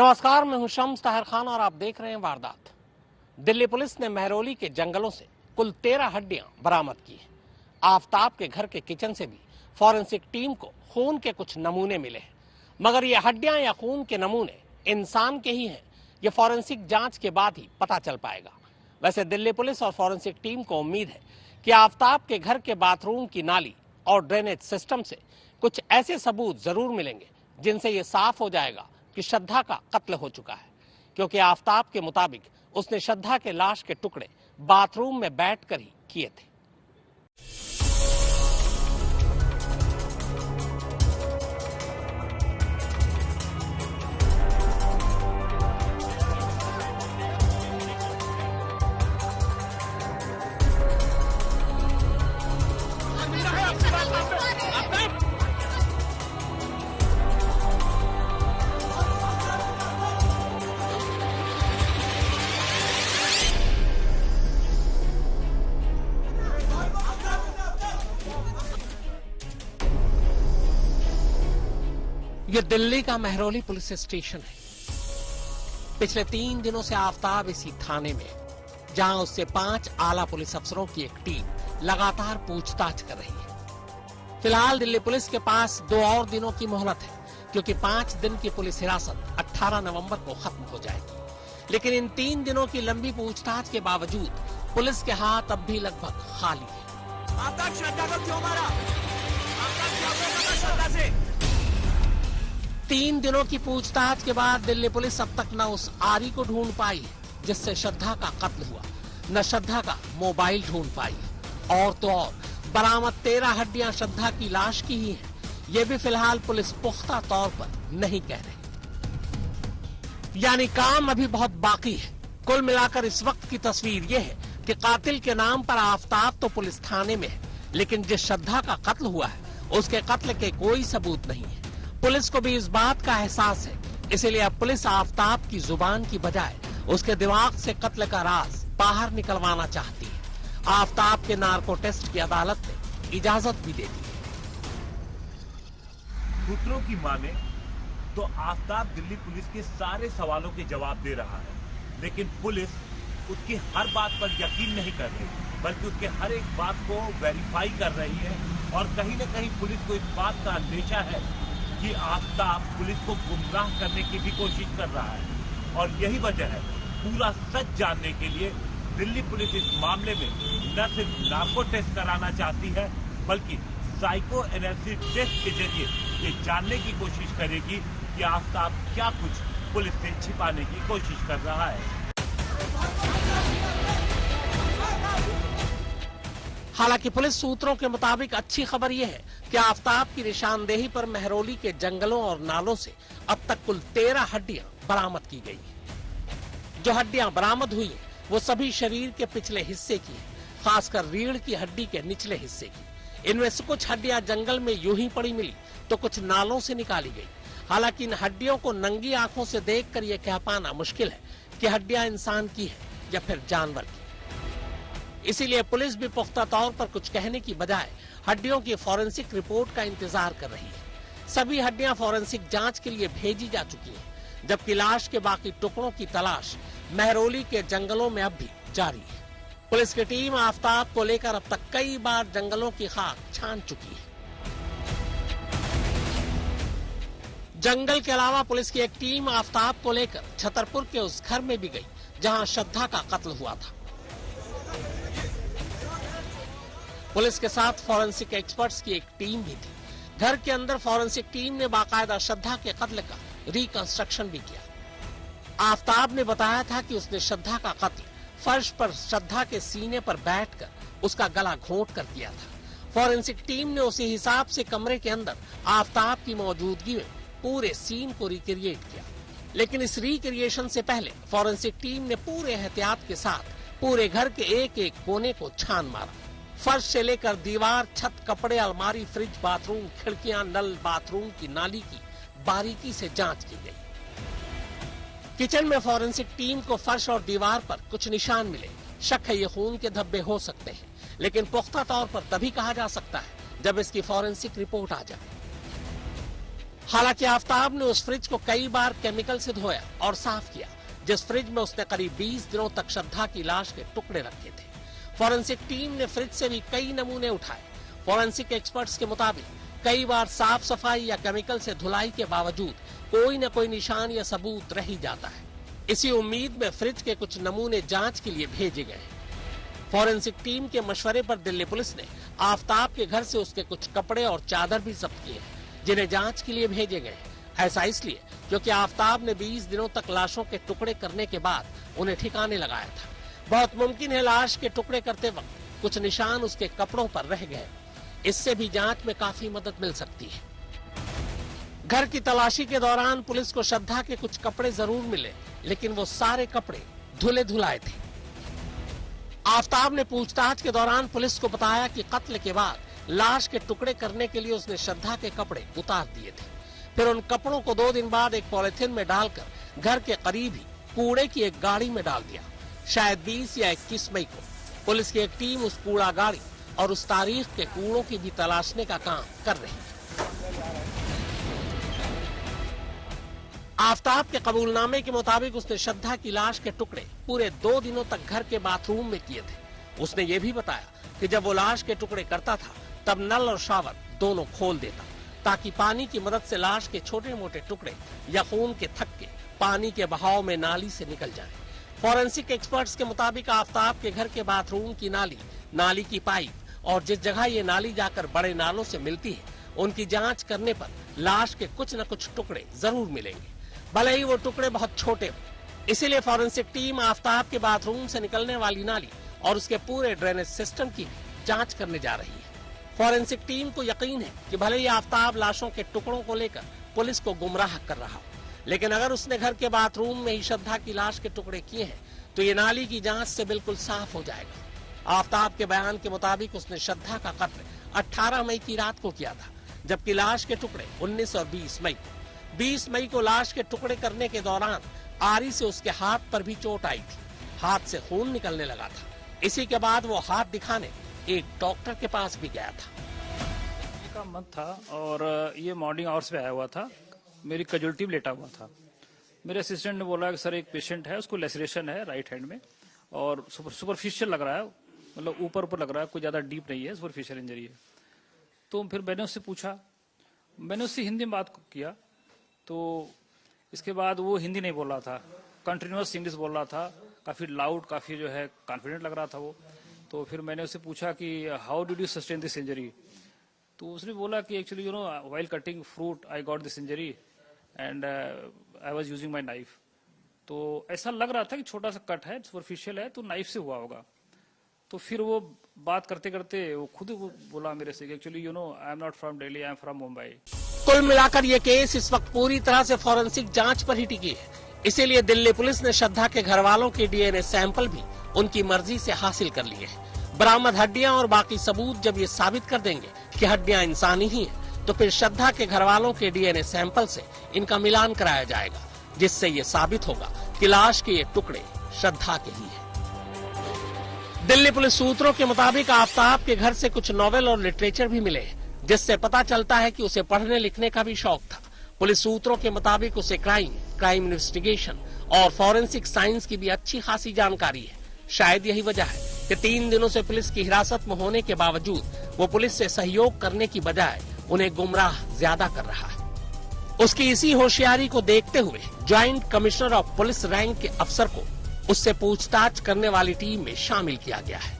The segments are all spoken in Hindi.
नमस्कार, मैं हूं शम्स ताहिर खान और आप देख रहे हैं वारदात। दिल्ली पुलिस ने महरौली के जंगलों से कुल 13 हड्डियां बरामद की हैं। आफताब के घर के किचन से भी फॉरेंसिक टीम को खून के कुछ नमूने मिले हैं, मगर ये हड्डियां या खून के नमूने इंसान के ही हैं, ये फॉरेंसिक जांच के बाद ही पता चल पाएगा। वैसे दिल्ली पुलिस और फॉरेंसिक टीम को उम्मीद है कि आफताब के घर के बाथरूम की नाली और ड्रेनेज सिस्टम से कुछ ऐसे सबूत जरूर मिलेंगे जिनसे ये साफ हो जाएगा कि श्रद्धा का कत्ल हो चुका है, क्योंकि आफताब के मुताबिक उसने श्रद्धा के लाश के टुकड़े बाथरूम में बैठकर ही किए थे। ये दिल्ली का महरौली पुलिस स्टेशन है। पिछले 3 दिनों से आफताब इसी थाने में है, जहां उससे 5 आला पुलिस अफसरों की एक टीम लगातार पूछताछ कर रही है। फिलहाल दिल्ली पुलिस के पास 2 और दिनों की मोहलत है, क्योंकि 5 दिन की पुलिस हिरासत 18 नवंबर को खत्म हो जाएगी। लेकिन इन 3 दिनों की लंबी पूछताछ के बावजूद पुलिस के हाथ अब भी लगभग खाली है। आपका श्रद्धा को क्यों मारा? आपका क्या करना श्रद्धा से? 3 दिनों की पूछताछ के बाद दिल्ली पुलिस अब तक न उस आरी को ढूंढ पाई है जिससे श्रद्धा का कत्ल हुआ, न श्रद्धा का मोबाइल ढूंढ पाई है, और तो और बरामद 13 हड्डियां श्रद्धा की लाश की ही हैं। ये भी फिलहाल पुलिस पुख्ता तौर पर नहीं कह रही। यानी काम अभी बहुत बाकी है। कुल मिलाकर इस वक्त की तस्वीर यह है कि कातिल के नाम पर आफताब तो पुलिस थाने में है, लेकिन जिस श्रद्धा का कत्ल हुआ है उसके कत्ल के कोई सबूत नहीं है। पुलिस को भी इस बात का एहसास है, इसीलिए अब पुलिस आफताब की जुबान की बजाय उसके दिमाग से कत्ल का राज बाहर निकलवाना चाहती है। आफताब के नार्को टेस्ट की अदालत ने इजाजत भी दे दी है। सूत्रों की माने तो आफताब दिल्ली पुलिस के सारे सवालों के जवाब दे रहा है, लेकिन पुलिस उसकी हर बात पर यकीन नहीं कर रही, बल्कि उसके हर एक बात को वेरीफाई कर रही है। और कहीं न कहीं पुलिस को इस बात का अंदेशा है कि आफताब पुलिस को गुमराह करने की भी कोशिश कर रहा है, और यही वजह है पूरा सच जानने के लिए दिल्ली पुलिस इस मामले में न सिर्फ नार्को टेस्ट कराना चाहती है, बल्कि साइको एनालिसिस टेस्ट के जरिए ये जानने की कोशिश करेगी कि आफताब क्या कुछ पुलिस से छिपाने की कोशिश कर रहा है। हालांकि पुलिस सूत्रों के मुताबिक अच्छी खबर यह है कि आफताब की निशानदेही पर महरौली के जंगलों और नालों से अब तक कुल 13 हड्डियां बरामद की गई हैं। जो हड्डियां बरामद हुई हैं, वो सभी शरीर के पिछले हिस्से की हैं, खासकर रीढ़ की हड्डी के निचले हिस्से की। इनमें से कुछ हड्डियां जंगल में यूं ही पड़ी मिली, तो कुछ नालों से निकाली गई। हालांकि इन हड्डियों को नंगी आंखों से देखकर यह कह पाना मुश्किल है कि हड्डियां इंसान की है या फिर जानवर की। इसीलिए पुलिस भी पुख्ता तौर पर कुछ कहने की बजाय हड्डियों की फॉरेंसिक रिपोर्ट का इंतजार कर रही है। सभी हड्डियां फॉरेंसिक जांच के लिए भेजी जा चुकी हैं, जबकि लाश के बाकी टुकड़ों की तलाश महरौली के जंगलों में अब भी जारी है। पुलिस की टीम आफताब को लेकर अब तक कई बार जंगलों की खाक छान चुकी है। जंगल के अलावा पुलिस की एक टीम आफताब को लेकर छतरपुर के उस घर में भी गई जहां श्रद्धा का कत्ल हुआ था। पुलिस के साथ फॉरेंसिक एक्सपर्ट्स की एक टीम भी थी। घर के अंदर फॉरेंसिक टीम ने बाकायदा श्रद्धा के कत्ल का रिकंस्ट्रक्शन भी किया। आफताब ने बताया था कि उसने श्रद्धा का कत्ल फर्श पर श्रद्धा के सीने पर बैठकर उसका गला घोंट कर किया था। फॉरेंसिक टीम ने उसी हिसाब से कमरे के अंदर आफताब की मौजूदगी में पूरे सीन को रिक्रिएट किया। लेकिन इस रिक्रिएशन से पहले फॉरेंसिक टीम ने पूरे एहतियात के साथ पूरे घर के एक एक कोने को छान मारा। फर्श से लेकर दीवार, छत, कपड़े, अलमारी, फ्रिज, बाथरूम, खिड़कियां, नल, बाथरूम की नाली की बारीकी से जांच की गई। किचन में फॉरेंसिक टीम को फर्श और दीवार पर कुछ निशान मिले। शक है ये खून के धब्बे हो सकते हैं, लेकिन पुख्ता तौर पर तभी कहा जा सकता है जब इसकी फॉरेंसिक रिपोर्ट आ जाए। हालांकि आफताब ने उस फ्रिज को कई बार केमिकल से धोया और साफ किया, जिस फ्रिज में उसने करीब 20 दिनों तक श्रद्धा की लाश के टुकड़े रखे थे। फॉरेंसिक टीम ने फ्रिज से भी कई नमूने उठाए। फॉरेंसिक एक्सपर्ट्स के मुताबिक कई बार साफ सफाई या केमिकल से धुलाई के बावजूद कोई न कोई निशान या सबूत रह ही जाता है। इसी उम्मीद में फ्रिज के कुछ नमूने जांच के लिए भेजे गए। फॉरेंसिक टीम के मशवरे पर दिल्ली पुलिस ने आफताब के घर से उसके कुछ कपड़े और चादर भी जब्त किए, जिन्हें जांच के लिए भेजे गए। ऐसा इसलिए क्योंकि आफताब ने 20 दिनों तक लाशों के टुकड़े करने के बाद उन्हें ठिकाने लगाया था। बहुत मुमकिन है लाश के टुकड़े करते वक्त कुछ निशान उसके कपड़ों पर रह गए। इससे भी जांच में काफी मदद मिल सकती है। घर की तलाशी के दौरान पुलिस को श्रद्धा के कुछ कपड़े जरूर मिले, लेकिन वो सारे कपड़े धुले धुलाए थे। आफताब ने पूछताछ के दौरान पुलिस को बताया कि कत्ल के बाद लाश के टुकड़े करने के लिए उसने श्रद्धा के कपड़े उतार दिए थे। फिर उन कपड़ों को 2 दिन बाद एक पॉलिथीन में डालकर घर के करीब ही कूड़े की एक गाड़ी में डाल दिया। शायद 20 या 21 मई को पुलिस की एक टीम उस कूड़ा गाड़ी और उस तारीख के कूड़ों की भी तलाशने का काम कर रही है। आफताब के कबूलनामे के मुताबिक उसने श्रद्धा की लाश के टुकड़े पूरे 2 दिनों तक घर के बाथरूम में किए थे। उसने ये भी बताया कि जब वो लाश के टुकड़े करता था तब नल और शावर दोनों खोल देता, ताकि पानी की मदद से लाश के छोटे मोटे टुकड़े या खून के थक्के पानी के बहाव में नाली से निकल जाएं। फॉरेंसिक एक्सपर्ट्स के मुताबिक आफताब के घर के बाथरूम की नाली की पाइप और जिस जगह ये नाली जाकर बड़े नालों से मिलती है, उनकी जांच करने पर लाश के कुछ न कुछ टुकड़े जरूर मिलेंगे, भले ही वो टुकड़े बहुत छोटे हों। इसीलिए फॉरेंसिक टीम आफताब के बाथरूम से निकलने वाली नाली और उसके पूरे ड्रेनेज सिस्टम की जांच करने जा रही है। फॉरेंसिक टीम को यकीन है कि भले ही आफताब लाशों के टुकड़ों को लेकर पुलिस को गुमराह कर रहा हो, लेकिन अगर उसने घर के बाथरूम में ही श्रद्धा की लाश के टुकड़े किए हैं तो ये नाली की जांच से बिल्कुल साफ हो जाएगा। आफताब के बयान के मुताबिक उसने श्रद्धा का कत्ल 18 मई की रात को किया था, जबकि लाश के टुकड़े 19 और 20 मई को। 20 मई को लाश के टुकड़े करने के दौरान आरी से उसके हाथ पर भी चोट आई थी, हाथ से खून निकलने लगा था। इसी के बाद वो हाथ दिखाने एक डॉक्टर के पास भी गया था। का मत था और ये मॉर्निंग आवर्स पे आया हुआ था। मेरी कैजुअल्टी में लेटा हुआ था। मेरे असिस्टेंट ने बोला कि सर एक पेशेंट है, उसको लेसरेशन है राइट हैंड में और सुपरफिशियल लग रहा है, मतलब ऊपर ऊपर लग रहा है, कोई ज्यादा डीप नहीं है, सुपरफिशियल इंजरी है। तो फिर मैंने उससे पूछा, मैंने उससे हिंदी में बात किया, तो इसके बाद वो हिंदी नहीं बोल रहा था, कंटिन्यूअस इंग्लिश बोल रहा था, काफी लाउड, काफी जो है कॉन्फिडेंट लग रहा था वो। तो फिर मैंने उससे पूछा कि how did you sustain this injury. तो उसने बोला कि actually you know while cutting fruit I got this injury and I was using my knife. तो ऐसा लग रहा था कि छोटा सा कट है, सुपरफिशियल है, तो नाइफ से हुआ होगा। तो फिर वो बात करते करते वो खुद बोला मेरे से कि actually you know I am not from Delhi, I am from Mumbai. कुल मिलाकर ये केस इस वक्त पूरी तरह से फॉरेंसिक जांच पर ही टिकी है। इसीलिए दिल्ली पुलिस ने श्रद्धा के घर वालों के डीएनए सैंपल भी उनकी मर्जी से हासिल कर लिए हैं। बरामद हड्डियां और बाकी सबूत जब ये साबित कर देंगे कि हड्डियां इंसानी ही हैं, तो फिर श्रद्धा के घर वालों के डीएनए सैंपल से इनका मिलान कराया जाएगा, जिससे ये साबित होगा कि लाश के ये टुकड़े श्रद्धा के ही हैं। दिल्ली पुलिस सूत्रों के मुताबिक आफताब के घर से कुछ नॉवेल और लिटरेचर भी मिले, जिससे पता चलता है कि उसे पढ़ने लिखने का भी शौक था। पुलिस सूत्रों के मुताबिक उसे क्राइम इन्वेस्टिगेशन और फॉरेंसिक साइंस की भी अच्छी खासी जानकारी है। शायद यही वजह है कि 3 दिनों से पुलिस की हिरासत में होने के बावजूद वो पुलिस से सहयोग करने की बजाय उन्हें गुमराह ज्यादा कर रहा है। उसकी इसी होशियारी को देखते हुए joint commissioner of police rank के अफसर को उससे पूछताछ करने वाली टीम में शामिल किया गया है।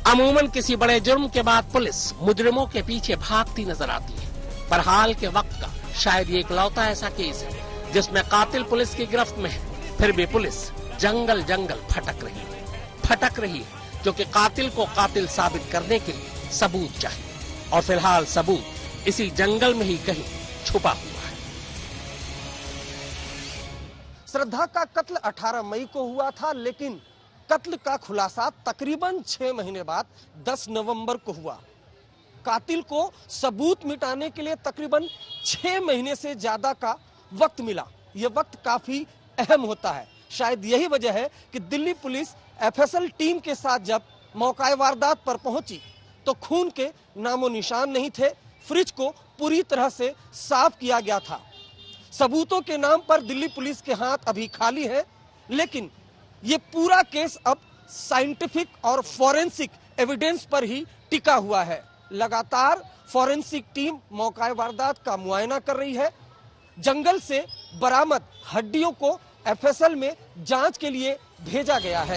अमूमन किसी बड़े जुर्म के बाद पुलिस मुजरिमों के पीछे भागती नजर आती है, पर हाल के वक्त का शायद ये इकलौता ऐसा केस है जिसमें कातिल पुलिस की गिरफ्त में है, फिर भी पुलिस जंगल जंगल भटक रही है क्योंकि कातिल को कातिल साबित करने के लिए सबूत चाहिए, और फिलहाल सबूत इसी जंगल में ही कहीं छुपा हुआ है। श्रद्धा का कत्ल 18 मई को हुआ था, लेकिन कत्ल का खुलासा तकरीबन 6 महीने बाद 10 नवंबर को हुआ। कातिल को सबूत मिटाने के लिए तकरीबन 6 महीने से ज्यादा का वक्त मिला। यह वक्त काफी अहम होता है। शायद यही वजह है कि दिल्ली पुलिस एफएसएल टीम के साथ जब मौका वारदात पर पहुंची तो खून के नामो निशान नहीं थे, फ्रिज को पूरी तरह से साफ किया गया था। सबूतों के नाम पर दिल्ली पुलिस के हाथ अभी खाली है, लेकिन ये पूरा केस अब साइंटिफिक और फॉरेंसिक एविडेंस पर ही टिका हुआ है। लगातार फॉरेंसिक टीम मौका वारदात का मुआयना कर रही है। जंगल से बरामद हड्डियों को एफएसएल में जांच के लिए भेजा गया है।